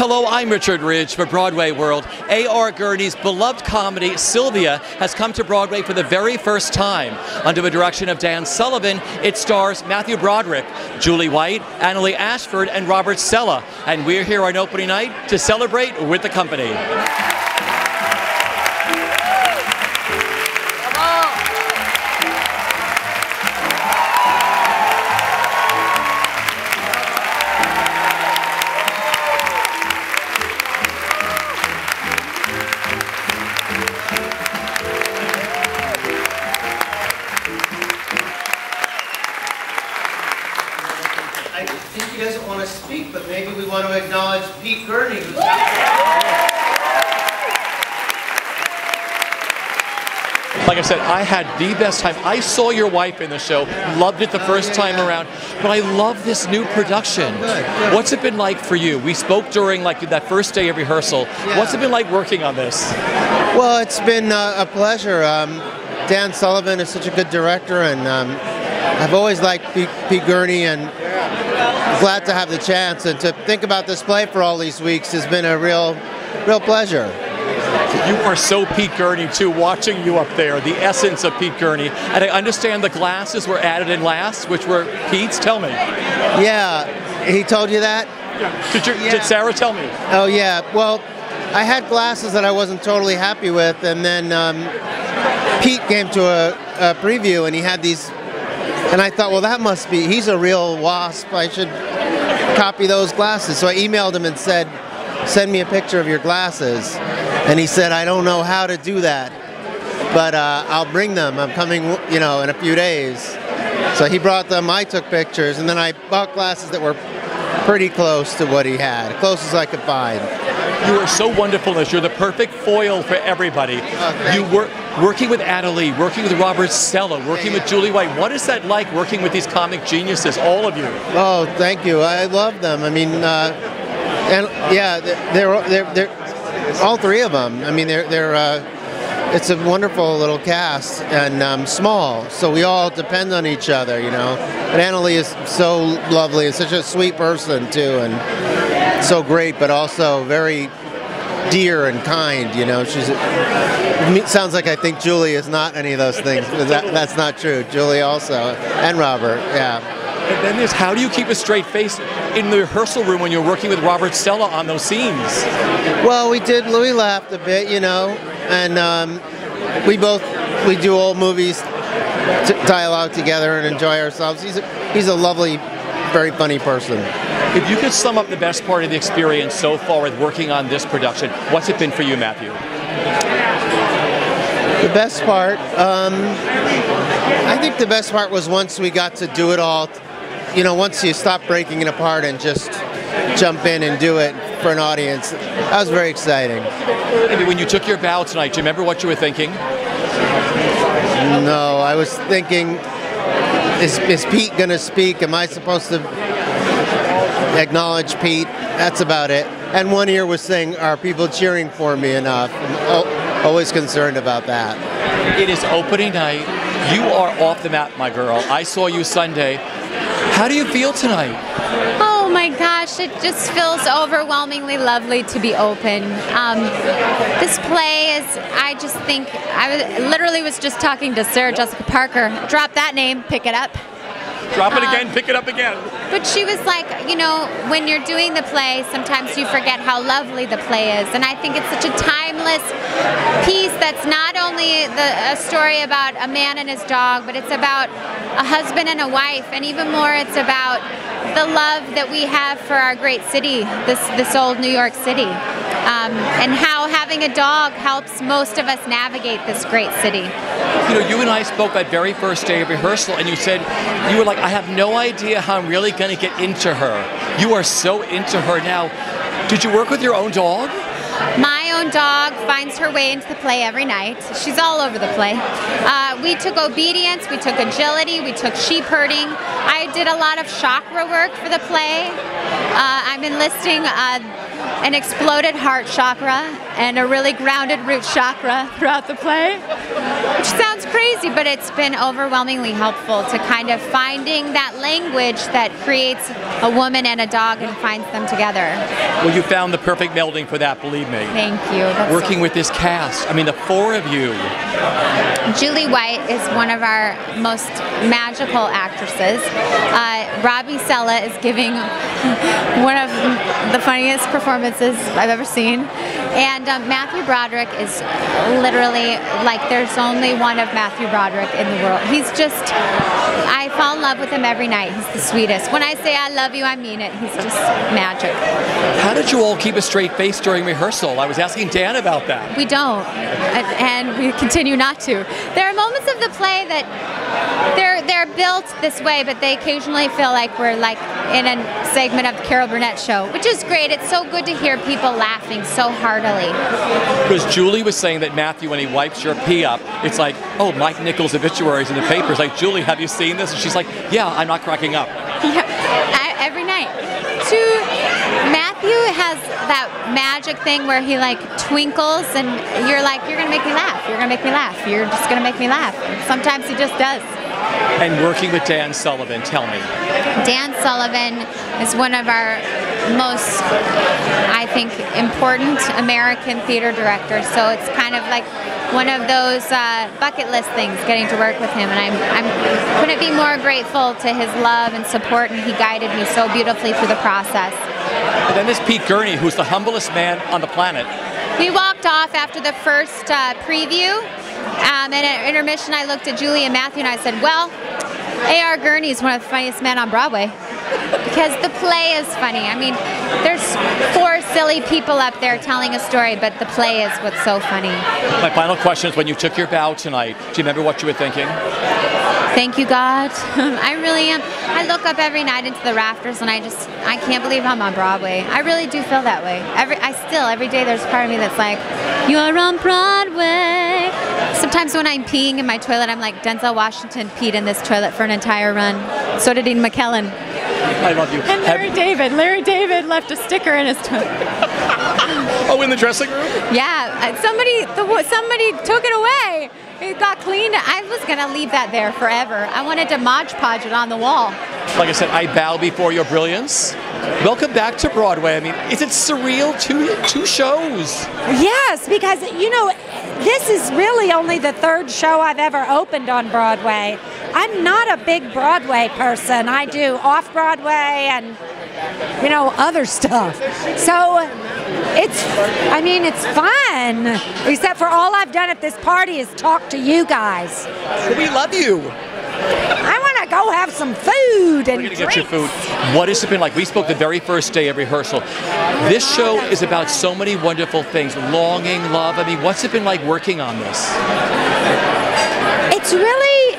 Hello, I'm Richard Ridge for Broadway World. A.R. Gurney's beloved comedy, Sylvia, has come to Broadway for the very first time. Under the direction of Dan Sullivan, it stars Matthew Broderick, Julie White, Annaleigh Ashford, and Robert Sella. And we're here on opening night to celebrate with the company. I think he doesn't want to speak, but maybe we want to acknowledge Pete Gurney, who's out there. Like I said, I had the best time. I saw your wife in the show, loved it the first time around, but I love this new production. Good. What's it been like for you? We spoke during that first day of rehearsal. Yeah. What's it been like working on this? Well, it's been a pleasure. Dan Sullivan is such a good director, and I've always liked Pete Gurney, and glad to have the chance. And to think about this play for all these weeks has been a real pleasure. You are so Pete Gurney too, watching you up there, the essence of Pete Gurney. And I understand the glasses were added in last, which were Pete's. Tell me. Yeah, he told you that? Yeah. Did Sarah tell me? Oh yeah, well, I had glasses that I wasn't totally happy with, and then Pete came to a preview and he had these, and I thought, well, that must be, he's a real wasp, I should copy those glasses. So I emailed him and said, send me a picture of your glasses. And he said, I don't know how to do that, but I'll bring them. I'm coming, in a few days. So he brought them, I took pictures, and then I bought glasses that were pretty close to what he had, close as I could find. You are so wonderful in this. You're the perfect foil for everybody. You were working with Annaleigh, working with Robert Sella, working with Julie White. What is that like, working with these comic geniuses, all of you? Oh, thank you. I love them. I mean, and yeah, they're all three of them. I mean, it's a wonderful little cast, and small, so we all depend on each other, But Annaleigh is so lovely and such a sweet person too, and so great, but also very dear and kind. It sounds like I think Julie is not any of those things. That's not true. Julie also, and Robert, yeah. And then there's, how do you keep a straight face in the rehearsal room when you're working with Robert Sella on those scenes? Well, Louis laughed a bit, and we do old movies, dialogue together and enjoy ourselves. He's a lovely, very funny person. If you could sum up the best part of the experience so far with working on this production, what's it been for you, Matthew? The best part, I think the best part was once we got to do it all, once you stop breaking it apart and just jump in and do it for an audience. That was very exciting. Maybe when you took your bow tonight, do you remember what you were thinking? No, I was thinking, is Pete going to speak? Am I supposed to acknowledge Pete? That's about it. And one ear was saying, are people cheering for me enough? I'm always concerned about that. It is opening night. You are off the map, my girl. I saw you Sunday. How do you feel tonight? Oh my gosh, it just feels overwhelmingly lovely to be open. This play is, I literally was just talking to Sarah Jessica Parker. Drop that name, pick it up. Drop it again, pick it up again. But she was like, when you're doing the play, sometimes you forget how lovely the play is. And I think it's such a timeless piece that's not only a story about a man and his dog, but it's about a husband and a wife. And even more, it's about the love that we have for our great city, this old New York City. And how having a dog helps most of us navigate this great city. You and I spoke that very first day of rehearsal, and you said, you were like, I have no idea how I'm really going to get into her. You are so into her now. Did you work with your own dog? My own dog finds her way into the play every night. She's all over the play. We took obedience, we took agility, we took sheep herding. I did a lot of chakra work for the play. I'm enlisting an exploded heart chakra and a really grounded root chakra throughout the play, which sounds crazy. crazy, but it's been overwhelmingly helpful to kind of finding that language that creates a woman and a dog and finds them together. Well, you found the perfect melding for that, believe me. Thank you. That's Working with this cast, I mean, the four of you. Julie White is one of our most magical actresses. Robbie Sella is giving one of the funniest performances I've ever seen. And Matthew Broderick is literally like there's only one of Matthew Broderick in the world. He's just, I fall in love with him every night. He's the sweetest. When I say I love you, I mean it. He's just magic. How did you all keep a straight face during rehearsal? I was asking Dan about that. We don't, and we continue not to. There are moments of the play that they're built this way, but they occasionally feel like we're like in a segment of the Carol Burnett show, which is great. It's so good to hear people laughing so heartily. Because Julie was saying that Matthew, when he wipes your pee up, it's like, oh, Mike Nichols' obituaries in the papers. Like, Julie, have you seen this? And she's like, yeah, I'm not cracking up. Yeah, every night. Matthew has that magic thing where he like twinkles and you're like, you're gonna make me laugh, you're gonna make me laugh, you're just gonna make me laugh. And sometimes he just does. And working with Dan Sullivan, tell me. Dan Sullivan is one of our most, I think, important American theater directors. So it's kind of like one of those bucket list things, getting to work with him. And I couldn't be more grateful to his love and support, and he guided me so beautifully through the process. And then there's Pete Gurney, who's the humblest man on the planet. We walked off after the first preview. And at intermission, I looked at Julie and Matthew and I said, well, A.R. Gurney is one of the funniest men on Broadway. Because the play is funny. I mean, there's four silly people up there telling a story, but the play is what's so funny. My final question is, when you took your bow tonight, do you remember what you were thinking? Thank you, God. I really am. I look up every night into the rafters and I can't believe I'm on Broadway. I really do feel that way. Every day there's a part of me that's like, you're on Broadway. Sometimes when I'm peeing in my toilet, I'm like, Denzel Washington peed in this toilet for an entire run. So did Ian McKellen. I love you. And Larry David left a sticker in his toilet. Oh, in the dressing room? Yeah, somebody took it away. It got cleaned. I was gonna leave that there forever. I wanted to Mod Podge it on the wall. Like I said, I bow before your brilliance. Welcome back to Broadway. I mean, is it surreal? Two shows. Yes, because, you know, this is really only the third show I've ever opened on Broadway. I'm not a big Broadway person. I do Off-Broadway and, you know, other stuff. So it's fun. Except for all I've done at this party is talk to you guys. We love you. I want to go have some food and We're going to get your food. What has it been like? We spoke the very first day of rehearsal. This show is about so many wonderful things. Longing, love. I mean, what's it been like working on this? It's really,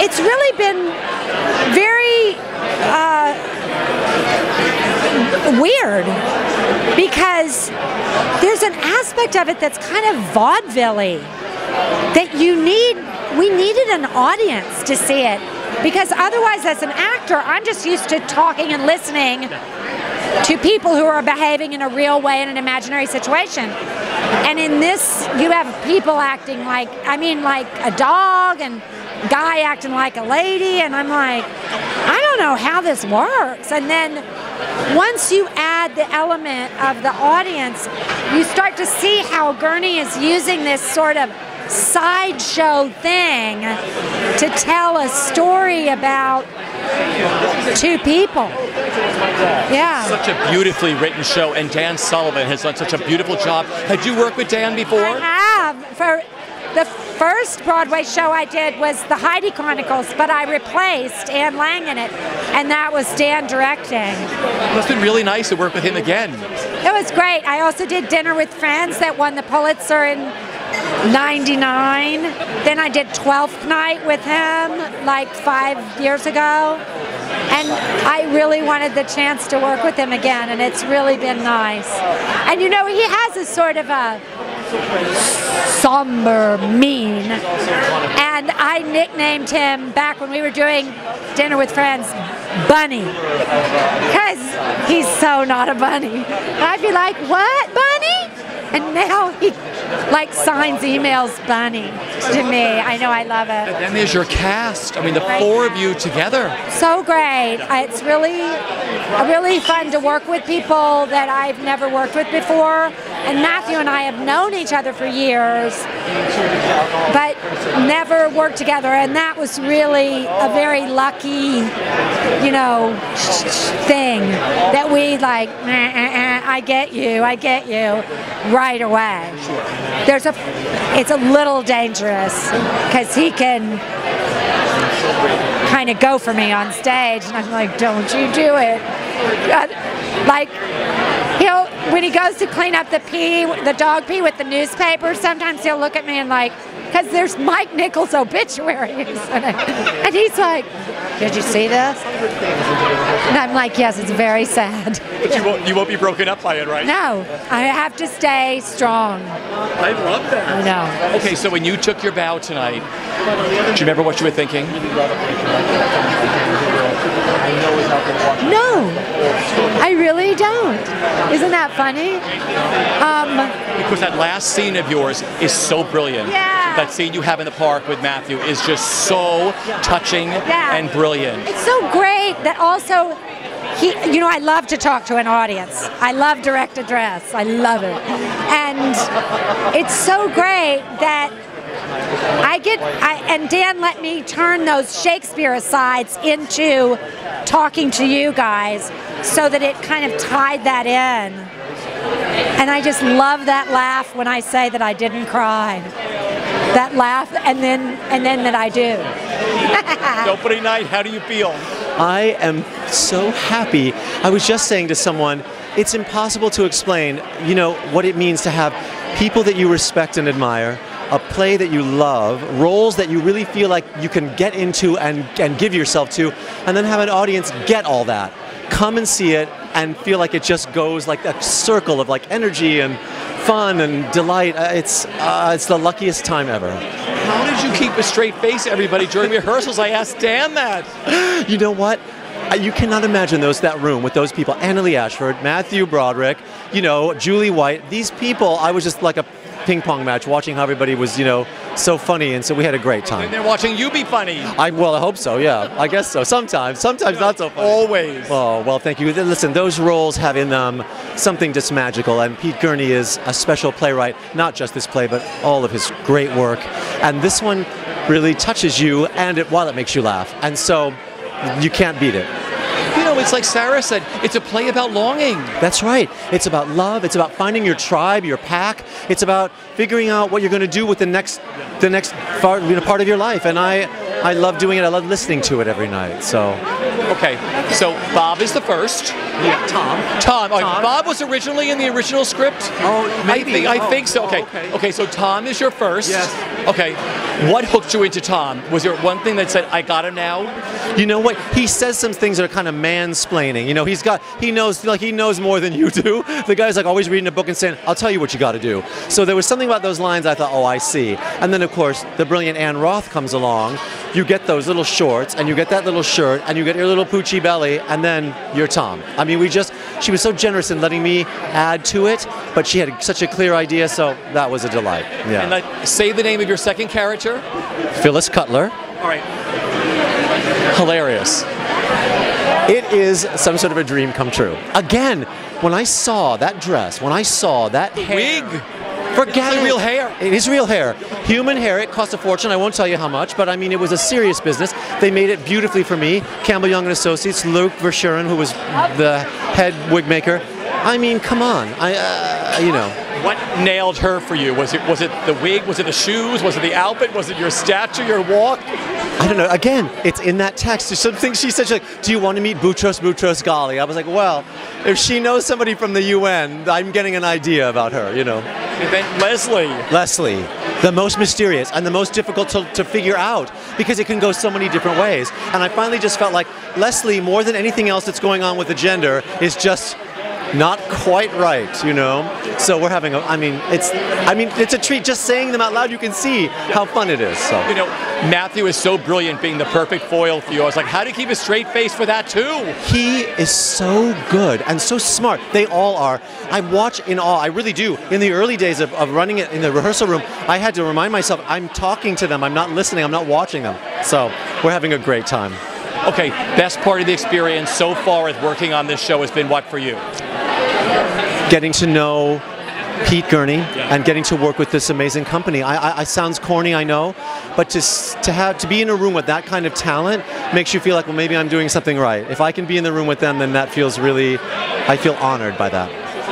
it's really been very weird, because there's an aspect of it that's kind of vaudeville-y, that we needed an audience to see it, because otherwise as an actor I'm just used to talking and listening to people who are behaving in a real way in an imaginary situation. And in this, you have people acting like a dog, and a guy acting like a lady, and I'm like, I don't know how this works. And then once you add the element of the audience, you start to see how Gurney is using this sort of sideshow thing to tell a story about two people. Yeah. Such a beautifully written show, and Dan Sullivan has done such a beautiful job. Had you worked with Dan before? I have. For the first Broadway show I did was the Heidi Chronicles, but I replaced Anne Lang in it, and that was Dan directing. Well, it's been really nice to work with him again. It was great. I also did Dinner with Friends that won the Pulitzer in '99. Then I did 12th Night with him like 5 years ago. And I really wanted the chance to work with him again, and it's really been nice. And you know, he has a sort of a somber mien, and I nicknamed him, back when we were doing Dinner with Friends, Bunny, because he's so not a bunny. And I'd be like, what, Bunny? And now like signs, emails, bunny to me. I know, I love it. And then there's your cast. I mean, the four of you together. So great. It's really fun to work with people that I've never worked with before. And Matthew and I have known each other for years, but never worked together. And that was really a very lucky, you know, thing that we like, I get you, right away. It's a little dangerous because he can kind of go for me on stage, and I'm like, don't you do it. Like, when he goes to clean up the dog pee with the newspaper, sometimes he'll look at me and like, because there's Mike Nichols' obituaries in it. And he's like, did you see this? And I'm like, yes, it's very sad. But you won't be broken up by it, right? No, I have to stay strong. I love that. I know. Okay, so when you took your bow tonight, do you remember what you were thinking? No, I really don't. Isn't that funny? Because that last scene of yours is so brilliant. Yeah. That scene you have in the park with Matthew is just so touching and brilliant. It's so great that also I love to talk to an audience. I love direct address. I love it. And it's so great that and Dan let me turn those Shakespeare asides into talking to you guys so that it kind of tied that in. And I just love that laugh when I say that I didn't cry. That laugh and then that I do. Opening night, how do you feel? I am so happy. I was just saying to someone, it's impossible to explain, what it means to have people that you respect and admire, a play that you love, roles that you really feel like you can get into and give yourself to, and then have an audience get all that. Come and see it and feel like it just goes like a circle of like energy and fun and delight. It's the luckiest time ever. How did you keep a straight face, everybody, during rehearsals? I asked Dan that. You know what? You cannot imagine that room with those people. Annaleigh Ashford, Matthew Broderick, Julie White. These people, I was just like a ping pong match watching how everybody was, so funny, and so we had a great time. And they're watching you be funny. I hope so, yeah. I guess so. Sometimes not so funny. Always. Oh, well, thank you. Listen, those roles have in them something just magical, and Pete Gurney is a special playwright, not just this play, but all of his great work. And this one really touches you, and while it makes you laugh. And so you can't beat it. It's like Sarah said, it's a play about longing. That's right. It's about love. It's about finding your tribe, your pack. It's about figuring out what you're going to do with the next part of your life. And I love doing it. I love listening to it every night. So. Okay. So Bob is the first. Yeah. Tom. Bob was originally in the original script. Oh, maybe. I think so. Okay. Okay. So Tom is your first. Yes. Okay. What hooked you into Tom? Was there one thing that said, I got him now? You know what? He says some things that are kind of mansplaining. He knows more than you do. The guy's like always reading a book and saying, I'll tell you what you got to do. So there was something about those lines I thought, oh, I see. And then, of course, the brilliant Ann Roth comes along. You get those little shorts, and you get that little shirt, and you get your little poochy belly, and then you're Tom. I mean, she was so generous in letting me add to it, but she had such a clear idea, so that was a delight. Yeah. And say the name of your second character. Phyllis Cutler. All right. Hilarious. It is some sort of a dream come true. Again, when I saw that dress, when I saw that hair, wig. Forget it's real hair. It is real hair. Human hair. It cost a fortune. I won't tell you how much, but I mean, it was a serious business. They made it beautifully for me. Campbell Young and Associates, Luke Verschuren, who was the head wig maker. I mean, come on. What nailed her for you? Was it the wig? Was it the shoes? Was it the outfit? Was it your stature, your walk? I don't know. Again, it's in that text. There's some things she said. She's like, do you want to meet Boutros Ghali? I was like, well, if she knows somebody from the UN, I'm getting an idea about her, And then Leslie, the most mysterious and the most difficult to figure out because it can go so many different ways. And I finally just felt like Leslie, more than anything else that's going on with the gender, is just not quite right, you know. So we're having it's a treat just saying them out loud. You can see how fun it is. So You know, Matthew is so brilliant being the perfect foil for you. I was like, how do you keep a straight face for that too? he is so good and so smart. They all are. I watch in awe. I really do. In the early days of running it in the rehearsal room, I had to remind myself I'm talking to them. I'm not listening. I'm not watching them. So we're having a great time. Okay, best part of the experience so far with working on this show has been what for you? Getting to know Pete Gurney and getting to work with this amazing company. I sounds corny, I know, but to be in a room with that kind of talent makes you feel like, well, maybe I'm doing something right. If I can be in the room with them, then that feels really, I feel honored by that.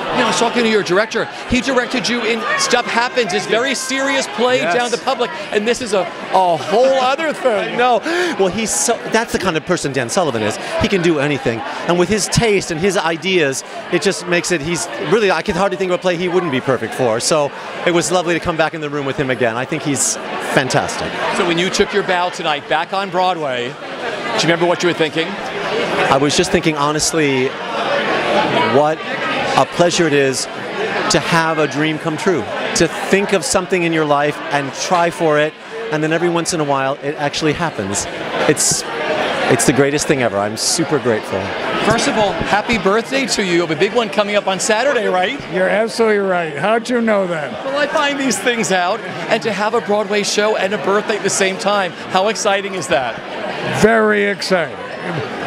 You know, I was talking to your director. He directed you in Stuff Happens, this very serious play down to the public, and this is a whole other thing. No, well, that's the kind of person Dan Sullivan is. He can do anything, and with his taste and his ideas, it just makes it. I can hardly think of a play he wouldn't be perfect for. So it was lovely to come back in the room with him again. I think he's fantastic. So when you took your bow tonight back on Broadway, do you remember what you were thinking? I was just thinking, honestly, what a pleasure it is to have a dream come true, to think of something in your life and try for it, and then every once in a while it actually happens. It's the greatest thing ever. I'm super grateful. First of all, happy birthday to you. You have a big one coming up on Saturday, right? You're absolutely right. How'd you know that? Well, I find these things out, and to have a Broadway show and a birthday at the same time, how exciting is that? Very exciting.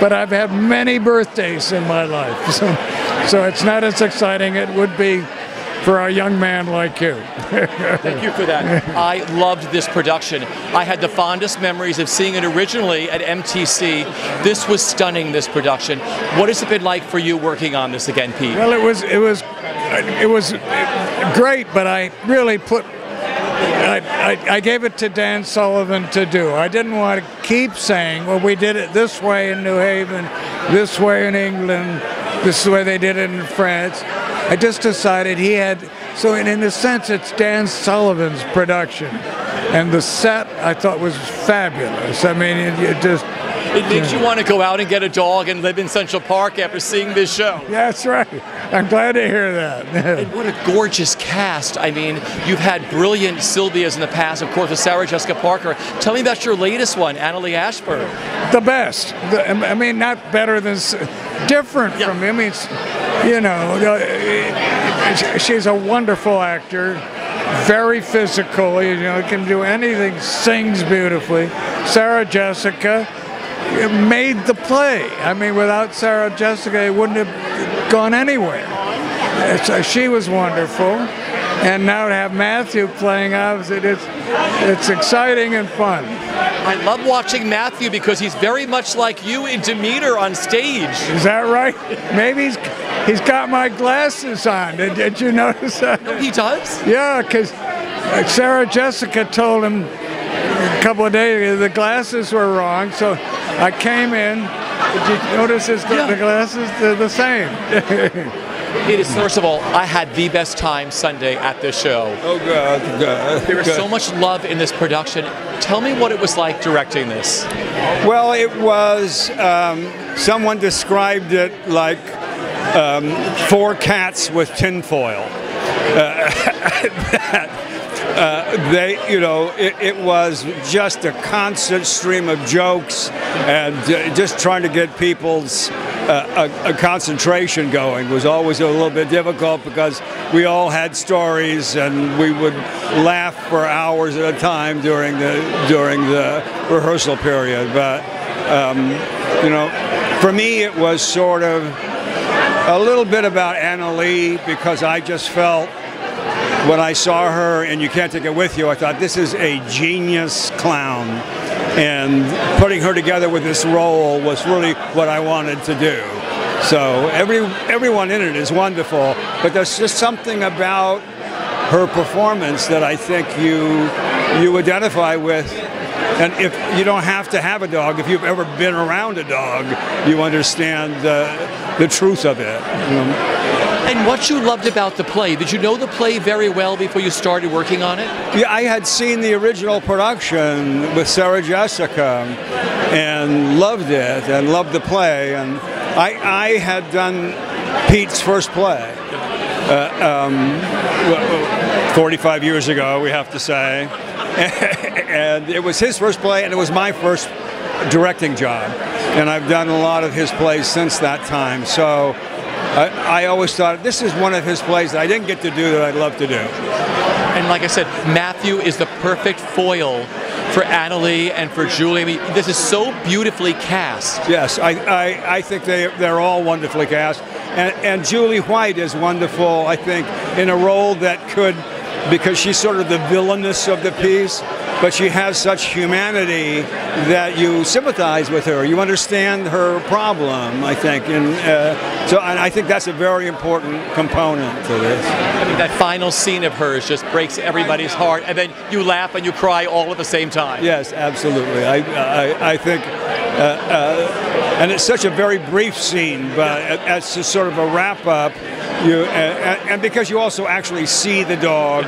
But I've had many birthdays in my life, so it's not as exciting it would be for a young man like you. Thank you for that. I loved this production. I had the fondest memories of seeing it originally at MTC. This was stunning, this production. What has it been like for you working on this again, Pete? Well, it was great, but I really I gave it to Dan Sullivan to do. I didn't want to keep saying, well, we did it this way in New Haven, this way in England, this is the way they did it in France. I just decided so in a sense, it's Dan Sullivan's production. And the set, I thought, was fabulous. I mean, it makes you want to go out and get a dog and live in Central Park after seeing this show. Yeah, that's right. I'm glad to hear that. And what a gorgeous cast. I mean, you've had brilliant Sylvias in the past, of course, with Sarah Jessica Parker. Tell me about your latest one, Annaleigh Ashford. The best. I mean, not better than, different from him. I mean, she's a wonderful actor. Very physical, can do anything, sings beautifully. Sarah Jessica made the play. I mean, without Sarah Jessica, it wouldn't have gone anywhere. She was wonderful. And now to have Matthew playing opposite, it's exciting and fun. I love watching Matthew because he's very much like you in demeanor on stage. Is that right? Maybe he's got my glasses on. Did you notice that? No, he does? Yeah, because Sarah Jessica told him a couple of days ago the glasses were wrong, so I came in. Did you notice the glasses? They're the same. It is, first of all, I had the best time Sunday at this show. Oh, God. There is so much love in this production. Tell me what it was like directing this. Well, it was, someone described it like 4 cats with tinfoil. It was just a constant stream of jokes and just trying to get people's a concentration going was always a little bit difficult because we all had stories and we would laugh for hours at a time during the rehearsal period. But for me it was sort of a little bit about Annaleigh because I just felt when I saw her and You Can't Take It With You, I thought this is a genius clown. And putting her together with this role was really what I wanted to do. So everyone in it is wonderful, but there's just something about her performance that I think you identify with. And if you don't have to have a dog, if you've ever been around a dog, you understand the truth of it. And what you loved about the play, did you know the play very well before you started working on it? Yeah, I had seen the original production with Sarah Jessica and loved it and loved the play. And I had done Pete's first play. 45 years ago, we have to say. And it was his first play, and it was my first directing job. And I've done a lot of his plays since that time. So I always thought this is one of his plays that I didn't get to do that I'd love to do. And like I said, Matthew is the perfect foil for Annaleigh and for Julie. I mean, this is so beautifully cast. Yes, I think they're all wonderfully cast. And Julie White is wonderful, I think, in a role that could, because she's sort of the villainess of the piece, but she has such humanity that you sympathize with her. You understand her problem, I think. And I think that's a very important component to this. I mean, that final scene of hers just breaks everybody's heart, and then you laugh and you cry all at the same time. Yes, absolutely. I think, and it's such a very brief scene, but as a sort of a wrap-up, and because you also actually see the dog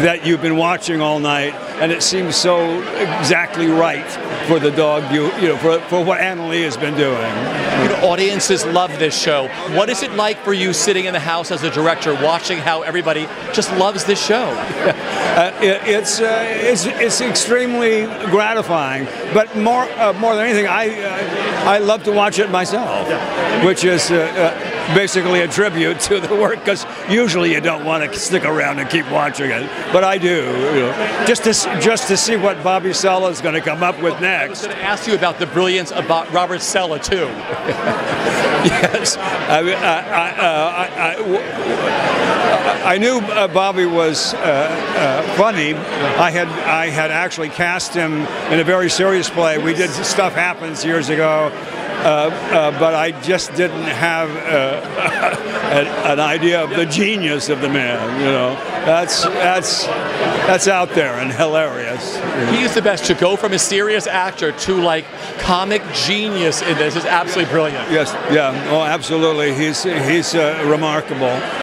that you've been watching all night, and it seems so exactly right for the dog, for what Annaleigh has been doing. Audiences love this show. What is it like for you sitting in the house as a director, watching how everybody just loves this show? It's extremely gratifying, but more than anything, I love to watch it myself, which is basically a tribute to the work, because usually you don't want to stick around and keep watching it, but I do, just to see what Bobby Sella is going to come up with next. I was going to ask you about the brilliance of Robert Sella too. Yes, I knew Bobby was funny. I had actually cast him in a very serious play. We did Stuff Happens years ago. But I just didn't have an idea of the genius of the man. That's out there and hilarious. He's the best. To go from a serious actor to like comic genius in this is absolutely brilliant. Yes, yeah, oh, absolutely. He's remarkable.